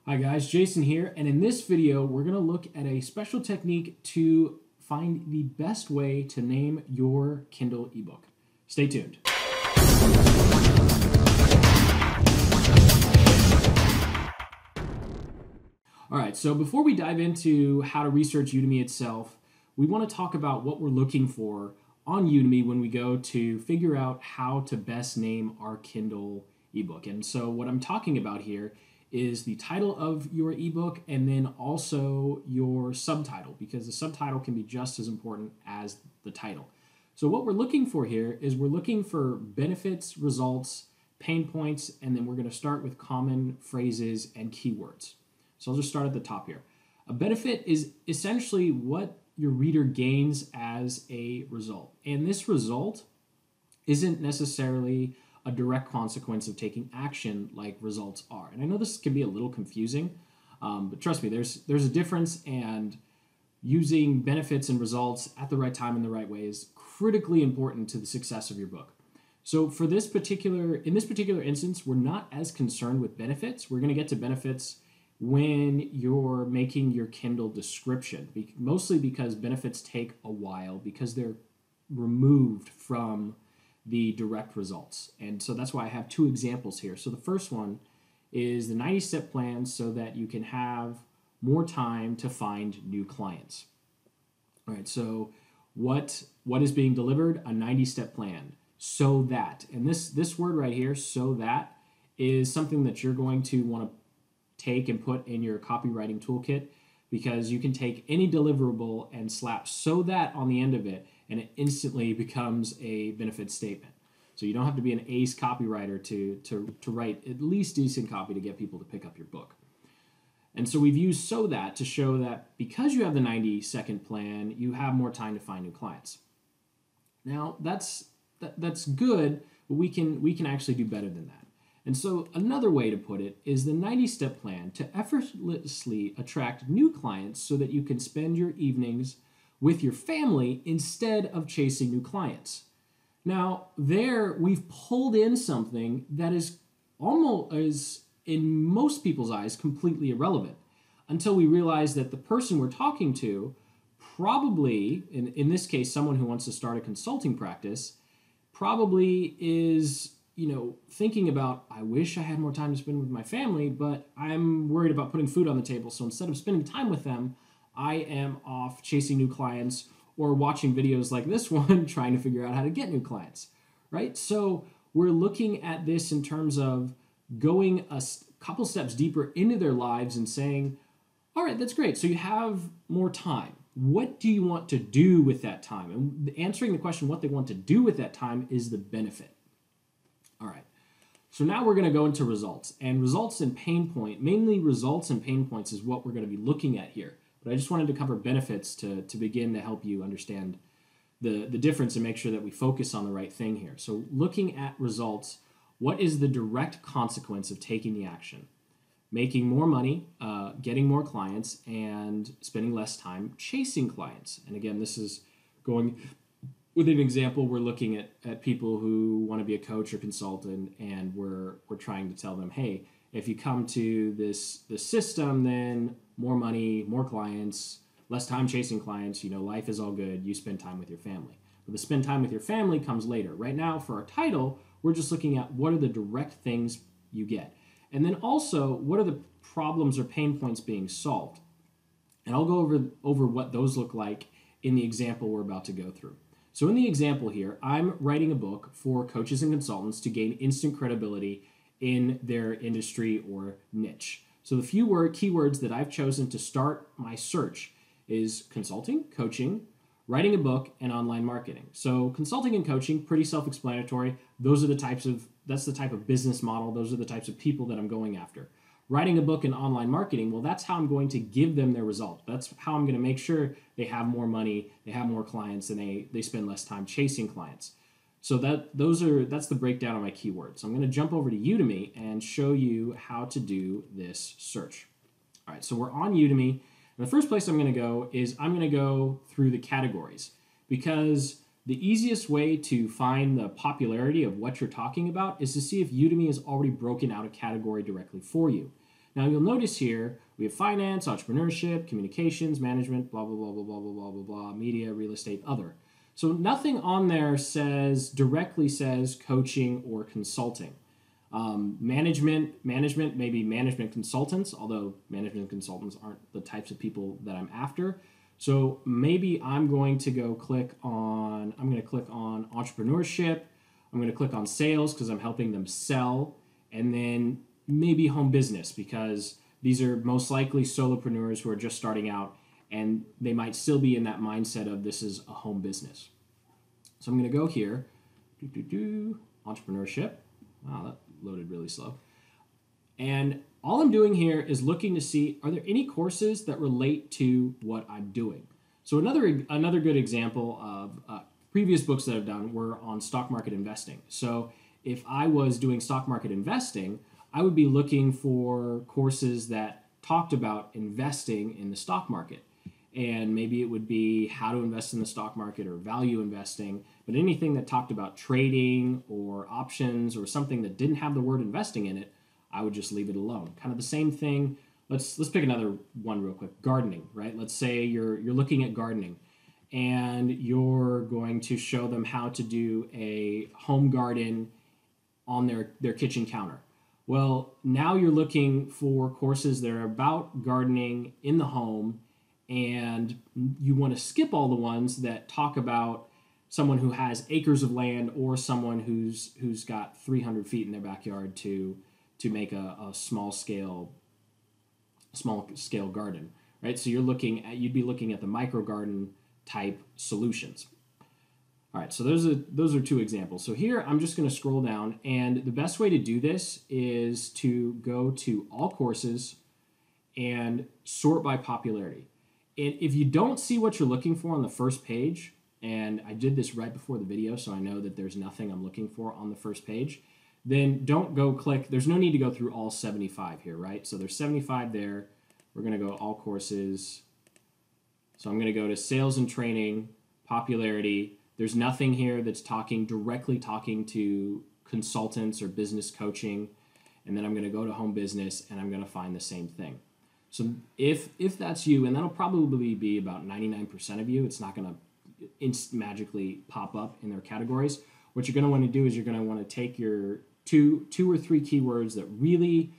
Hi guys, Jason here, and in this video we're going to look at a special technique to find the best way to name your Kindle ebook. Stay tuned. Alright, so before we dive into how to research Udemy itself, we want to talk about what we're looking for on Udemy when we go to figure out how to best name our Kindle ebook. And so what I'm talking about here is the title of your ebook and then also your subtitle, because the subtitle can be just as important as the title. So what we're looking for here is we're looking for benefits, results, pain points, and then we're going to start with common phrases and keywords. So I'll just start at the top here. A benefit is essentially what your reader gains as a result. And this result isn't necessarily a direct consequence of taking action like results are. And I know this can be a little confusing, but trust me, there's a difference, and using benefits and results at the right time in the right way is critically important to the success of your book. So for in this particular instance, we're not as concerned with benefits. We're going to get to benefits when you're making your Kindle description, mostly because benefits take a while because they're removed from the direct results. And so that's why I have two examples here. So the first one is the 90-step plan so that you can have more time to find new clients. All right, so what is being delivered? A 90-step plan. So that, and this word right here, so that, is something that you're going to want to take and put in your copywriting toolkit, because you can take any deliverable and slap so that on the end of it, and it instantly becomes a benefit statement. So you don't have to be an ace copywriter to write at least decent copy to get people to pick up your book. And so we've used so that to show that because you have the 90-second plan, you have more time to find new clients. Now that's good, but we can actually do better than that. And so another way to put it is the 90-step plan to effortlessly attract new clients so that you can spend your evenings with your family instead of chasing new clients. Now, there we've pulled in something that is in most people's eyes, completely irrelevant, until we realize that the person we're talking to, probably, in this case, someone who wants to start a consulting practice, probably is thinking about, I wish I had more time to spend with my family, but I'm worried about putting food on the table. So instead of spending time with them, I am off chasing new clients or watching videos like this one, trying to figure out how to get new clients, right? So we're looking at this in terms of going a couple steps deeper into their lives and saying, all right, that's great. So you have more time. What do you want to do with that time? And answering the question, what they want to do with that time, is the benefit. All right, so now we're going to go into results. And results and pain point, mainly results and pain points, is what we're going to be looking at here. But I just wanted to cover benefits to begin to help you understand the difference and make sure that we focus on the right thing here. So looking at results, what is the direct consequence of taking the action? Making more money, getting more clients, and spending less time chasing clients. And again, this is going with an example. We're looking at people who want to be a coach or consultant, and we're trying to tell them, hey, if you come to this system, then more money, more clients, less time chasing clients, life is all good, you spend time with your family. But the spend time with your family comes later. Right now, for our title, we're just looking at what are the direct things you get. And then also, what are the problems or pain points being solved? And I'll go over what those look like in the example we're about to go through. So in the example here, I'm writing a book for coaches and consultants to gain instant credibility in their industry or niche. So the few keywords that I've chosen to start my search is consulting, coaching, writing a book, and online marketing. So consulting and coaching, pretty self-explanatory. That's the type of business model. Those are the types of people that I'm going after. Writing a book and online marketing, well, that's how I'm going to give them their result. That's how I'm going to make sure they have more money, they have more clients, and they spend less time chasing clients. So that's the breakdown of my keywords. So I'm going to jump over to Udemy and show you how to do this search. All right, so we're on Udemy. And the first place I'm going to go is I'm going to go through the categories, because the easiest way to find the popularity of what you're talking about is to see if Udemy has already broken out a category directly for you. Now you'll notice here we have finance, entrepreneurship, communications, management, blah, blah, blah, blah, blah, blah, blah, blah, blah, media, real estate, other. So nothing on there directly says coaching or consulting. Management, maybe management consultants, although management consultants aren't the types of people that I'm after. So maybe I'm going to click on entrepreneurship. I'm going to click on sales because I'm helping them sell, and then maybe home business because these are most likely solopreneurs who are just starting out and they might still be in that mindset of this is a home business. So I'm going to go here, entrepreneurship. Wow, that loaded really slow. And all I'm doing here is looking to see, are there any courses that relate to what I'm doing? So another good example of previous books that I've done were on stock market investing. So if I was doing stock market investing, I would be looking for courses that talked about investing in the stock market. And maybe it would be how to invest in the stock market or value investing, but anything that talked about trading or options or something that didn't have the word investing in it, I would just leave it alone. Kind of the same thing. Let's pick another one real quick. Gardening, right? Let's say you're looking at gardening and you're going to show them how to do a home garden on their kitchen counter. Well, now you're looking for courses that are about gardening in the home, and you want to skip all the ones that talk about someone who has acres of land or someone who's got 300 feet in their backyard to make a small scale garden, right? So you'd be looking at the micro garden type solutions. All right, so those are two examples. So here I'm just going to scroll down, and the best way to do this is to go to all courses and sort by popularity. And if you don't see what you're looking for on the first page, and I did this right before the video, so I know that there's nothing I'm looking for on the first page, then don't go click. There's no need to go through all 75 here, right? So there's 75 there. We're going to go all courses. So I'm going to go to sales and training, popularity. There's nothing here that's directly talking to consultants or business coaching. And then I'm going to go to home business and I'm going to find the same thing. So if that's you, and that'll probably be about 99% of you, it's not going to magically pop up in their categories. What you're going to want to do is you're going to want to take your two or three keywords that really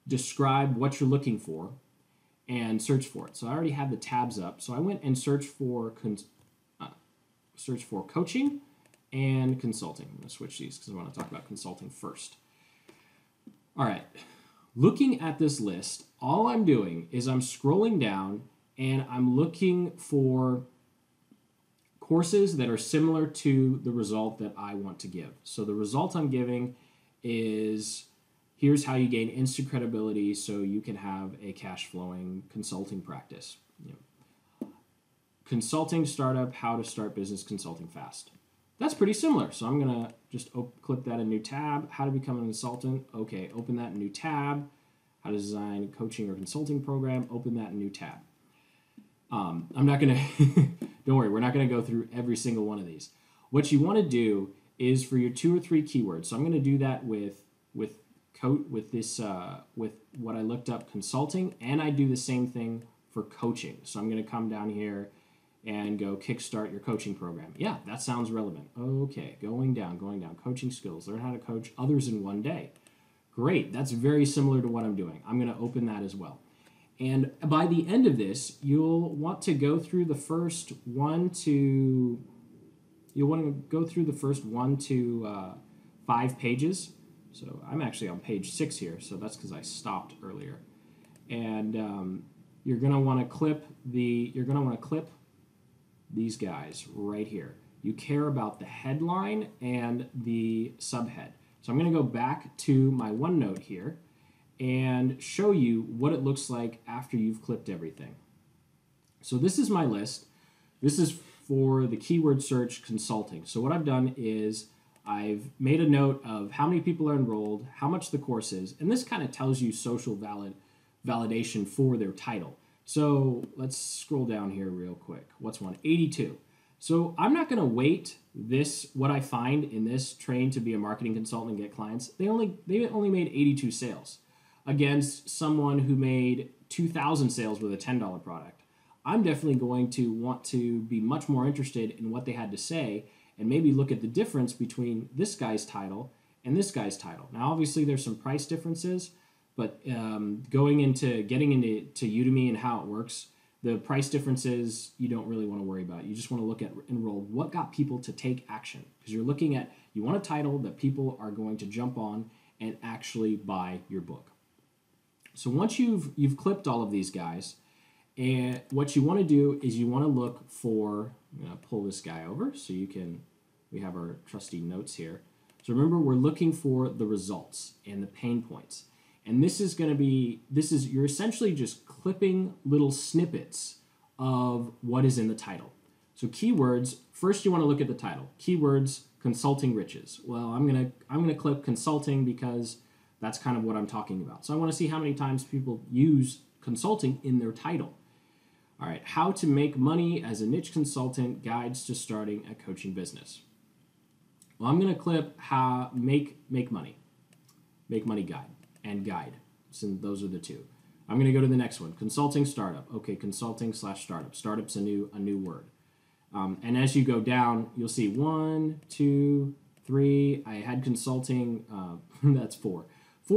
describe what you're looking for and search for it. So I already have the tabs up. So I went and searched for coaching and consulting. I'm going to switch these because I want to talk about consulting first. All right. Looking at this list, all I'm doing is I'm scrolling down and I'm looking for courses that are similar to the result that I want to give. So the result I'm giving is here's how you gain instant credibility so you can have a cash flowing consulting practice. Consulting startup, how to start business consulting fast. That's pretty similar. So I'm going to just click that in a new tab. How to become a consultant. Okay, open that in a new tab. How to design a coaching or consulting program. Open that in a new tab. I'm not going to, don't worry, we're not going to go through every single one of these. What you want to do is for your 2 or 3 keywords. So I'm going to do that with what I looked up consulting, and I do the same thing for coaching. So I'm going to come down here and go kickstart your coaching program. Yeah, that sounds relevant. Okay, going down, coaching skills, learn how to coach others in one day. Great, that's very similar to what I'm doing. I'm going to open that as well. And by the end of this, you'll want to go through the first 1 to 5 pages. So I'm actually on page 6 here, so that's because I stopped earlier. And you're going to want to clip these guys right here. You care about the headline and the subhead. So I'm going to go back to my OneNote here and show you what it looks like after you've clipped everything. So this is my list. This is for the keyword search consulting. So what I've done is I've made a note of how many people are enrolled, how much the course is, and this kind of tells you social validation for their title. So let's scroll down here real quick. What's one? 82. So I'm not going to weight what I find in this train to be a marketing consultant and get clients. They only made 82 sales. against someone who made 2,000 sales with a $10 product. I'm definitely going to want to be much more interested in what they had to say and maybe look at the difference between this guy's title and this guy's title. Now, obviously, there's some price differences, but getting into Udemy and how it works, the price differences you don't really want to worry about. You just want to look at enrolled. What got people to take action? Because you're looking at, you want a title that people are going to jump on and actually buy your book. So once you've clipped all of these guys, and what you want to do is you want to look for, I'm going to pull this guy over so we have our trusty notes here. So remember, we're looking for the results and the pain points. And you're essentially just clipping little snippets of what is in the title. So keywords, first you want to look at the title. Keywords, consulting riches. Well, I'm gonna clip consulting because that's kind of what I'm talking about. So I want to see how many times people use consulting in their title. All right, how to make money as a niche consultant, guides to starting a coaching business. Well, I'm going to clip how make money guide and guide. So those are the two. I'm going to go to the next one, consulting startup. Okay, consulting/startup. Startup's a new word. And as you go down, you'll see 1, 2, 3. I had consulting. That's 4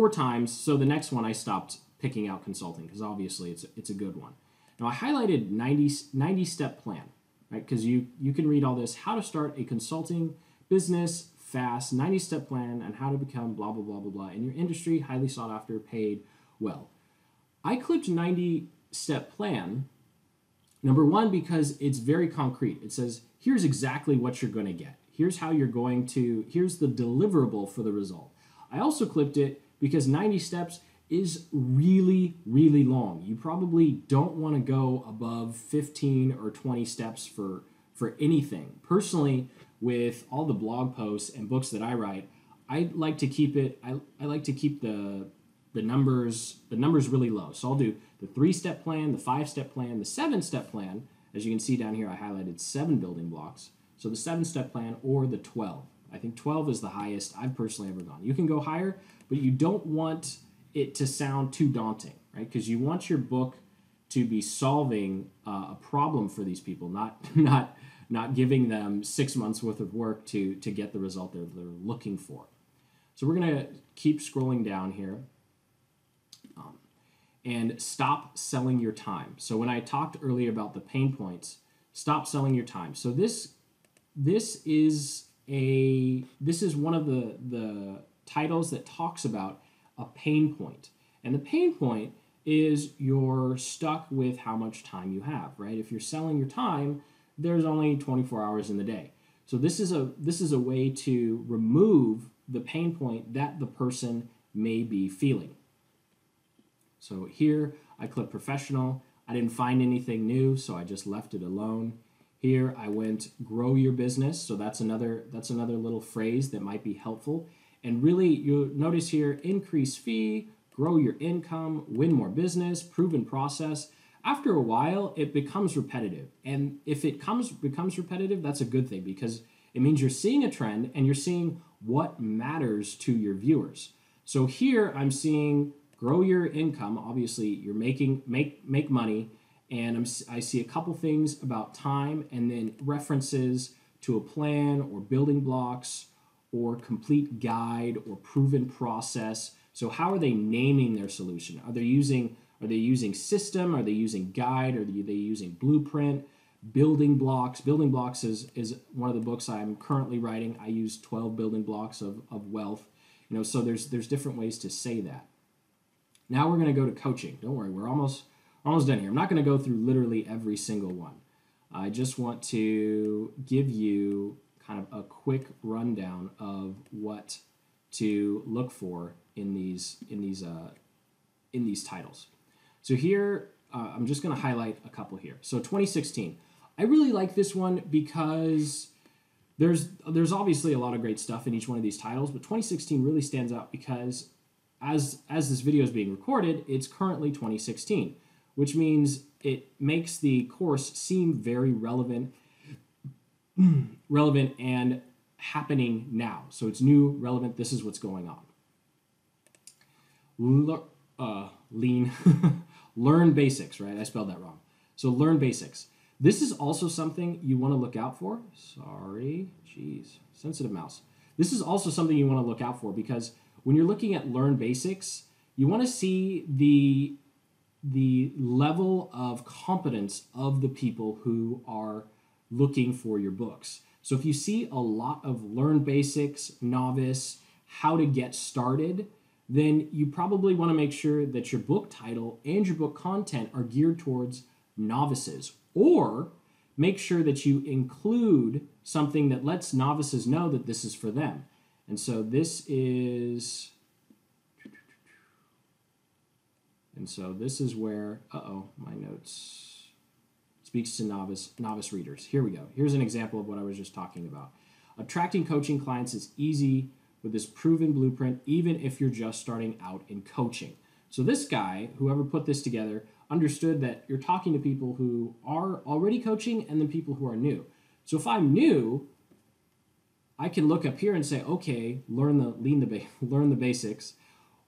times. So the next one I stopped picking out consulting because obviously it's a good one. Now I highlighted 90-step plan, right? Because you can read all this, how to start a consulting business fast, 90-step plan, and how to become blah, blah, blah, blah, blah. In your industry, highly sought after, paid well. I clipped 90-step plan, number one, because it's very concrete. It says, here's exactly what you're going to get. Here's how here's the deliverable for the result. I also clipped it because 90 steps is really, really long. You probably don't want to go above 15 or 20 steps for anything. Personally, with all the blog posts and books that I write, I like to keep the numbers really low. So I'll do the 3-step plan, the 5-step plan, the 7-step plan. As you can see down here, I highlighted 7 building blocks. So the 7-step plan or the 12. I think 12 is the highest I've personally ever gone. You can go higher, but you don't want it to sound too daunting, right? Because you want your book to be solving a problem for these people, not giving them 6 months worth of work to get the result they're looking for. So we're going to keep scrolling down here and stop selling your time. So when I talked earlier about the pain points, stop selling your time. So this is one of the titles that talks about a pain point. And the pain point is you're stuck with how much time you have, right? If you're selling your time, there's only 24 hours in the day. So this is a way to remove the pain point that the person may be feeling. So here I click professional. I didn't find anything new, so I just left it alone. Here I went grow your business. So that's another little phrase that might be helpful. And really, you'll notice here, increase fee, grow your income, win more business, proven process. After a while, it becomes repetitive. And if it becomes repetitive, that's a good thing because it means you're seeing a trend and you're seeing what matters to your viewers. So here I'm seeing grow your income. Obviously, you're make money. And I see a couple things about time and then references to a plan or building blocks or complete guide or proven process. So how are they naming their solution? Are they using system? Are they using guide? Are they using blueprint? Building blocks. Building blocks is one of the books I'm currently writing. I use 12 building blocks of wealth. So there's different ways to say that. Now we're going to go to coaching. Don't worry, we're almost done here. I'm not going to go through literally every single one. I just want to give you kind of a quick rundown of what to look for in these titles. So here, I'm just going to highlight a couple here. So 2016, I really like this one because there's obviously a lot of great stuff in each one of these titles, but 2016 really stands out because as this video is being recorded, it's currently 2016, which means it makes the course seem very relevant and happening now. So it's new, relevant, this is what's going on. lean, learn basics, right? I spelled that wrong. So learn basics. This is also something you want to look out for. Sorry, geez, sensitive mouse. This is also something you want to look out for because when you're looking at learn basics, you want to see the level of competence of the people who are looking for your books. So if you see a lot of learn basics, novice, how to get started, then you probably want to make sure that your book title and your book content are geared towards novices, or make sure that you include something that lets novices know that this is for them. And so this is where, my notes, speaks to novice readers. Here we go. Here's an example of what I was just talking about. Attracting coaching clients is easy with this proven blueprint, even if you're just starting out in coaching. So this guy, whoever put this together, understood that you're talking to people who are already coaching and then people who are new. So if I'm new, I can look up here and say, okay, learn the basics.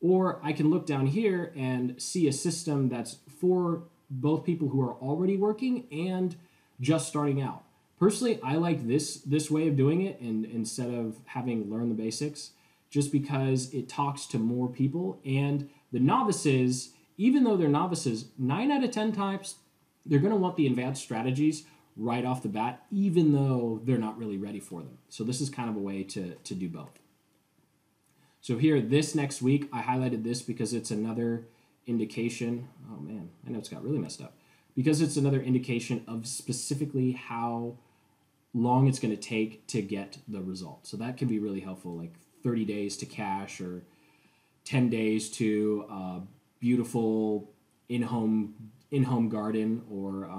Or I can look down here and see a system that's for both people who are already working and just starting out. Personally, I like this way of doing it, and instead of having learn the basics, just because it talks to more people. And the novices, even though they're novices, 9 out of 10 times, they're going to want the advanced strategies right off the bat, even though they're not really ready for them. So this is kind of a way to do both. So here, this next week, I highlighted this because it's another indication. Oh man, my notes got really messed up. Because it's another indication of specifically how long it's going to take to get the result. So that can be really helpful, like 30 days to cash or 10 days to a beautiful in-home garden, or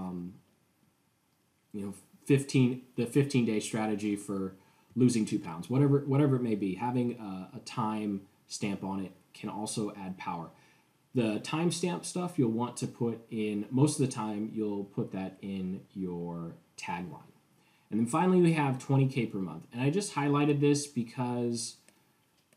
15-day strategy for losing 2 pounds, whatever it may be. Having a time stamp on it can also add power. The timestamp stuff you'll want to put in, most of the time you'll put that in your tagline. And then finally we have 20K per month. And I just highlighted this because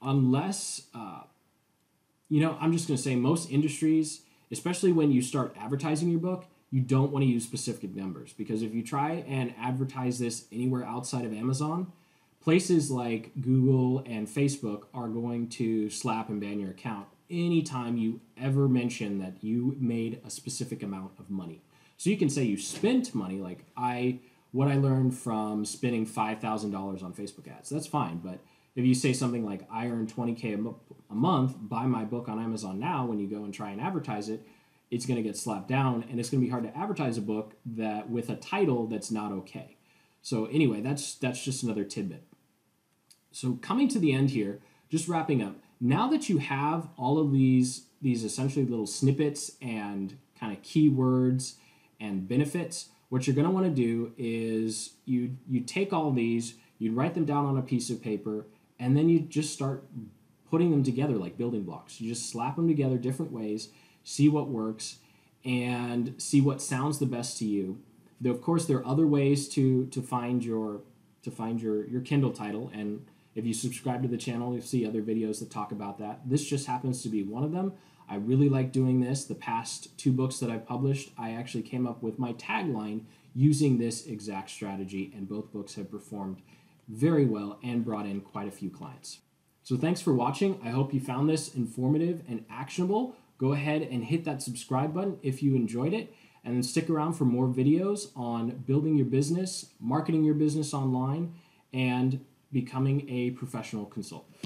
unless, I'm just going to say most industries, especially when you start advertising your book, you don't want to use specific numbers, because if you try and advertise this anywhere outside of Amazon, places like Google and Facebook are going to slap and ban your account anytime you ever mention that you made a specific amount of money. So you can say you spent money, like what I learned from spending $5,000 on Facebook ads. That's fine, but if you say something like I earned 20K a month, buy my book on Amazon now, when you go and try and advertise it, it's going to get slapped down, and it's going to be hard to advertise a book that with a title that's not okay. So anyway, that's just another tidbit. So coming to the end here, just wrapping up. Now that you have all of these essentially little snippets and kind of keywords and benefits, what you're going to want to do is you take all these, you write them down on a piece of paper, and then you just start putting them together like building blocks. You just slap them together different ways, see what works, and see what sounds the best to you. Though, of course, there are other ways to find your Kindle title, and if you subscribe to the channel, you'll see other videos that talk about that. This just happens to be one of them. I really like doing this. The past 2 books that I've published, I actually came up with my tagline using this exact strategy, and both books have performed very well and brought in quite a few clients. So thanks for watching. I hope you found this informative and actionable. Go ahead and hit that subscribe button if you enjoyed it, and then stick around for more videos on building your business, marketing your business online, and becoming a professional consultant.